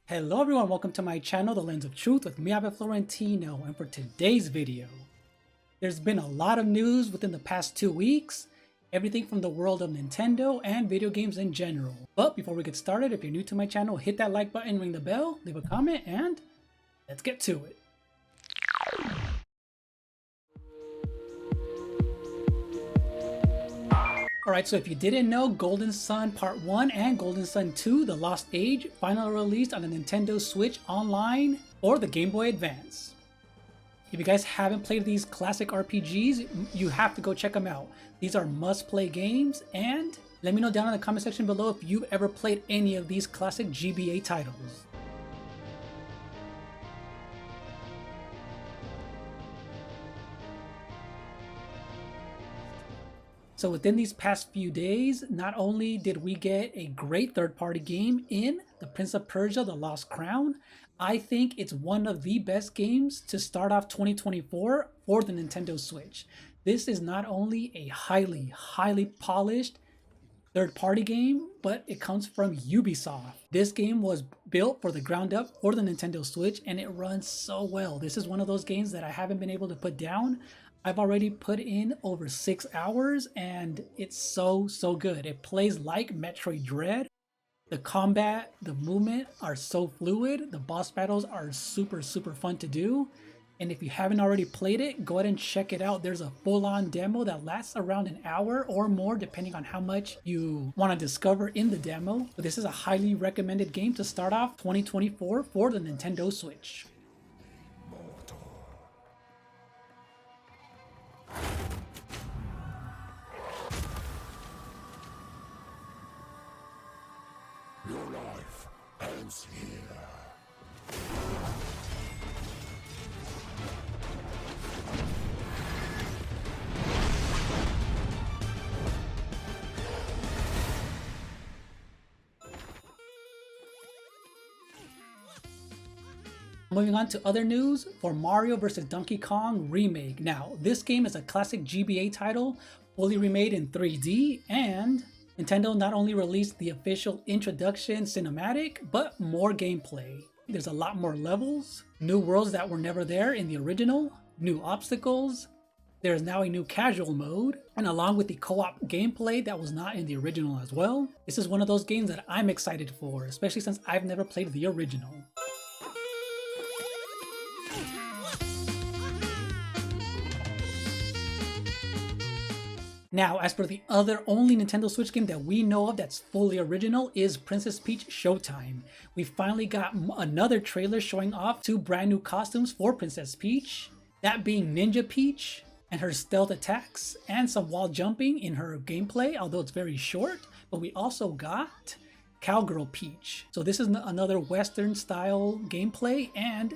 Hello everyone, welcome to my channel, The Lens of Truth with me, Ave Florentino, and for today's video, there's been a lot of news within the past 2 weeks, everything from the world of Nintendo and video games in general. But before we get started, if you're new to my channel, hit that like button, ring the bell, leave a comment, and let's get to it. Alright, so if you didn't know, Golden Sun Part 1 and Golden Sun 2, The Lost Age, finally released on the Nintendo Switch Online or the Game Boy Advance. If you guys haven't played these classic RPGs, you have to go check them out. These are must-play games, and let me know down in the comment section below if you've ever played any of these classic GBA titles. So within these past few days, not only did we get a great third-party game in The Prince of Persia: The Lost Crown, I think it's one of the best games to start off 2024 for the Nintendo Switch. This is not only a highly polished third-party game, but it comes from Ubisoft. This game was built for the ground up for the Nintendo Switch, and it runs so well. This is one of those games that I haven't been able to put down. I've already put in over 6 hours and it's so good. It plays like Metroid Dread. The combat, the movement are so fluid. The boss battles are super fun to do. And if you haven't already played it, go ahead and check it out. There's a full-on demo that lasts around an hour or more depending on how much you want to discover in the demo. But this is a highly recommended game to start off 2024 for the Nintendo Switch. Your life ends here. Moving on to other news for Mario vs. Donkey Kong Remake. Now, this game is a classic GBA title, fully remade in 3D, and Nintendo not only released the official introduction cinematic, but more gameplay. There's a lot more levels, new worlds that were never there in the original, new obstacles. There's now a new casual mode, and along with the co-op gameplay that was not in the original as well. This is one of those games that I'm excited for, especially since I've never played the original. Now, as for the other only Nintendo Switch game that we know of that's fully original is Princess Peach Showtime. We finally got another trailer showing off 2 brand new costumes for Princess Peach, that being Ninja Peach and her stealth attacks and some wall jumping in her gameplay, although it's very short. But we also got Cowgirl Peach. So this is another Western style gameplay, and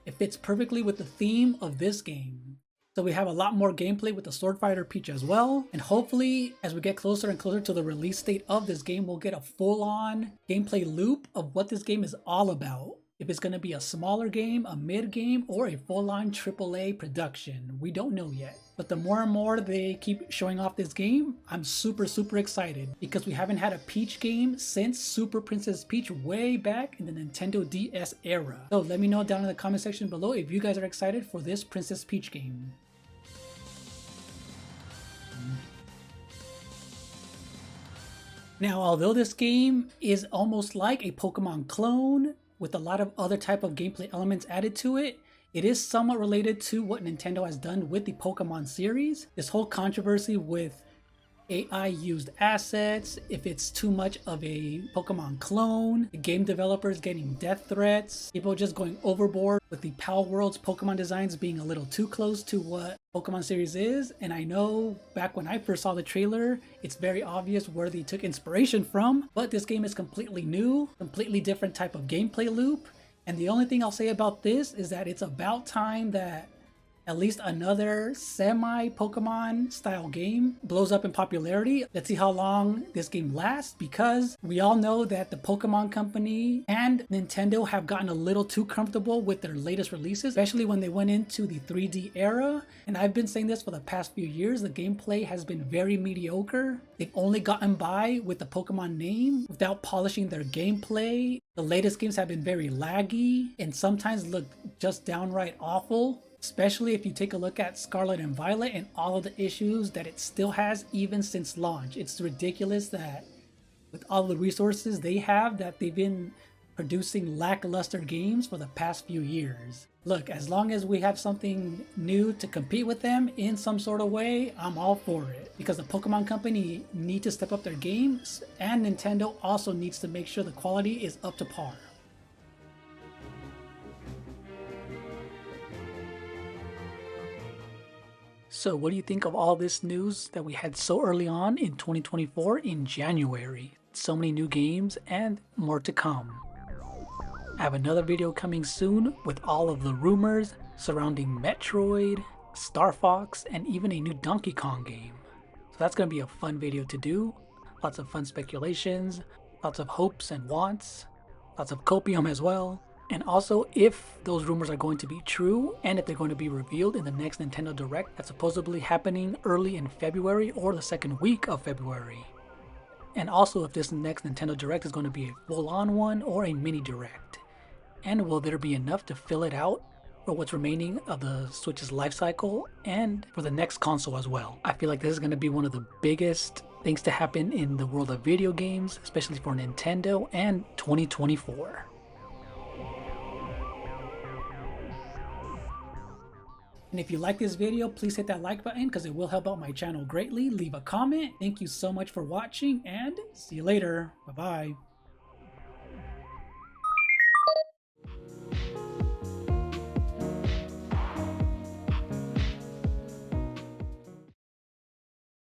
it fits perfectly with the theme of this game. So we have a lot more gameplay with the Sword Fighter Peach as well. And hopefully, as we get closer and closer to the release date of this game, we'll get a full-on gameplay loop of what this game is all about. If it's going to be a smaller game, a mid game, or a full-on AAA production. We don't know yet. But the more and more they keep showing off this game, I'm super excited. Because we haven't had a Peach game since Super Princess Peach way back in the Nintendo DS era. So let me know down in the comment section below if you guys are excited for this Princess Peach game. Now, although this game is almost like a Pokemon clone with a lot of other type of gameplay elements added to it, it is somewhat related to what Nintendo has done with the Pokemon series. This whole controversy with AI used assets, if it's too much of a Pokemon clone, the game developers getting death threats, people just going overboard with the Palworld's Pokemon designs being a little too close to what Pokemon series is. And I know back when I first saw the trailer, it's very obvious where they took inspiration from, but this game is completely new, completely different type of gameplay loop. And the only thing I'll say about this is that it's about time that at least another semi-Pokemon style game blows up in popularity. Let's see how long this game lasts, because we all know that the Pokemon Company and Nintendo have gotten a little too comfortable with their latest releases, especially when they went into the 3D era. And I've been saying this for the past few years, the gameplay has been very mediocre. They've only gotten by with the Pokemon name without polishing their gameplay. The latest games have been very laggy and sometimes look just downright awful, especially if you take a look at Scarlet and Violet and all of the issues that it still has even since launch. It's ridiculous that with all the resources they have that they've been producing lackluster games for the past few years. Look, as long as we have something new to compete with them in some sort of way, I'm all for it. Because the Pokemon Company need to step up their games, and Nintendo also needs to make sure the quality is up to par. So what do you think of all this news that we had so early on in 2024 in January? So many new games and more to come. I have another video coming soon with all of the rumors surrounding Metroid, Star Fox, and even a new Donkey Kong game. So that's going to be a fun video to do. Lots of fun speculations, lots of hopes and wants, lots of copium as well. And also if those rumors are going to be true and if they're going to be revealed in the next Nintendo Direct that's supposedly happening early in February or the second week of February. And also if this next Nintendo Direct is going to be a full-on one or a mini Direct. And will there be enough to fill it out for what's remaining of the Switch's life cycle and for the next console as well? I feel like this is going to be one of the biggest things to happen in the world of video games, especially for Nintendo and 2024. And if you like this video, please hit that like button because it will help out my channel greatly. Leave a comment. Thank you so much for watching and see you later. Bye-bye.